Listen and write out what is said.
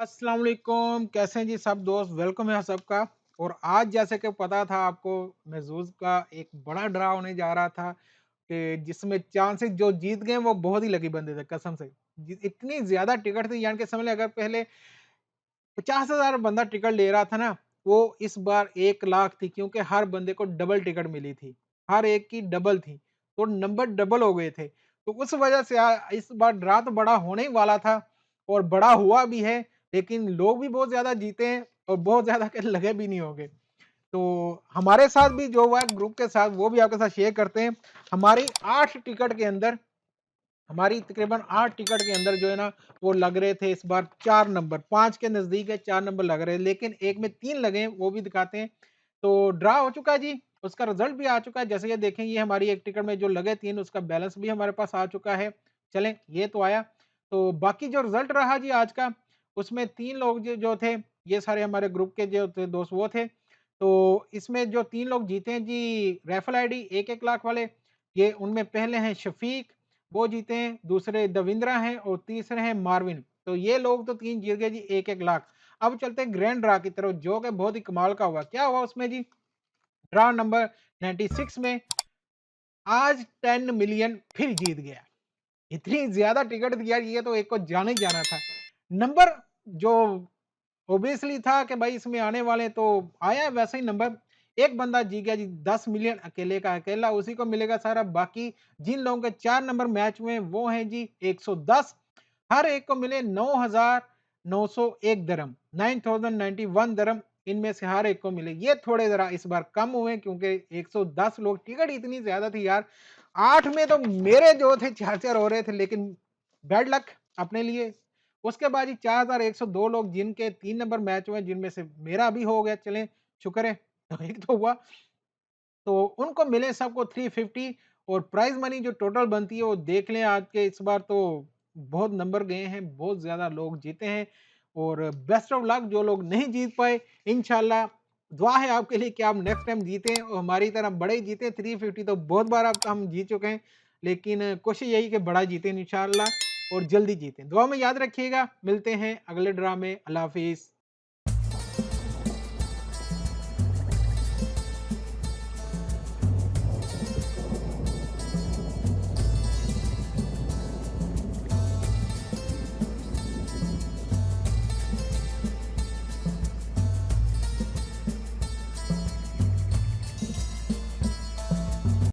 अस्सलाम वालेकुम, कैसे हैं जी सब दोस्त। वेलकम है सबका। और आज जैसे कि पता था आपको, महजूज का एक बड़ा ड्रा होने जा रहा था कि जिसमें चांसेस जो जीत गए वो बहुत ही लकी बंदे थे कसम से। इतनी ज्यादा टिकट थी, यानी कि समझ लें अगर पहले 50,000 बंदा टिकट ले रहा था ना, वो इस बार 1 लाख थी, क्योंकि हर बंदे को डबल टिकट मिली थी, हर एक की डबल थी, तो नंबर डबल हो गए थे। तो उस वजह से इस बार ड्रा तो बड़ा होने ही वाला था, और बड़ा हुआ भी है, लेकिन लोग भी बहुत ज्यादा जीते हैं और बहुत ज्यादा के लगे भी नहीं होंगे। तो हमारे साथ भी जो हुआ ग्रुप के साथ, वो भी आपके साथ शेयर करते हैं। हमारी 8 टिकट के अंदर, हमारी तकरीबन 8 टिकट के अंदर जो है ना, वो लग रहे थे इस बार 4 नंबर, 5 के नजदीक है 4 नंबर लग रहे हैं, लेकिन एक में 3 लगे हैं, वो भी दिखाते हैं। तो ड्रा हो चुका है जी, उसका रिजल्ट भी आ चुका है। जैसे ये देखें, ये हमारी एक टिकट में जो लगे 3, उसका बैलेंस भी हमारे पास आ चुका है। चलें, ये तो आया। तो बाकी जो रिजल्ट रहा जी आज का, उसमें 3 लोग जो थे, ये सारे हमारे ग्रुप के जो थे दोस्त वो थे। तो इसमें जो 3 लोग जीते हैं जी, रेफल आईडी 1-1 लाख वाले, ये उनमें पहले हैं शफीक, वो जीते हैं, दूसरे दविंद्रा हैं और तीसरे हैं मार्विन। तो ये लोग तो 3 जीत गए जी 1-1 लाख। अब चलते हैं ग्रैंड ड्रा की तरफ, जो कि बहुत ही कमाल का हुआ। क्या हुआ उसमें जी? ड्रा नंबर 96 में आज 10 मिलियन फिर जीत गया। इतनी ज्यादा टिकट दिया, ये तो एक को जाना ही जाना था। नंबर जो ओबियसली था कि भाई इसमें आने वाले, तो आया वैसे ही नंबर। एक बंदा जीत गया जी 10 मिलियन, अकेले का अकेला, उसी को मिलेगा सारा। बाकी जिन लोगों के 4 नंबर मैच में, वो हैं जी 110, हर एक को मिले 9,901 दरम, 9,091 दरम, इनमें से हर एक को मिले। ये थोड़े जरा इस बार कम हुए, क्योंकि 110 लोग, टिकट इतनी ज्यादा थी यार। 8 में तो मेरे जो थे 4-4 हो रहे थे, लेकिन बैड लक अपने लिए। उसके बाद ही 4,102 लोग, जिनके 3 नंबर मैच हुए, जिनमें से मेरा भी हो गया, चलें शुक्र है। तो एक तो हुआ, तो उनको मिले सबको 350। और प्राइज मनी जो टोटल बनती है, वो देख लें आज के इस बार तो बहुत नंबर गए हैं, बहुत ज्यादा लोग जीते हैं। और बेस्ट ऑफ लक जो लोग नहीं जीत पाए, इंशाल्लाह दुआ है आपके लिए कि आप नेक्स्ट टाइम जीतें और हमारी तरह बड़े जीते। 350 तो बहुत बार अब हम जीत चुके हैं, लेकिन कोशिश यही कि बड़ा जीतें इंशाल्लाह, और जल्दी जीतें। दुआ में याद रखिएगा। मिलते हैं अगले ड्रा में। अल्लाह हाफिज।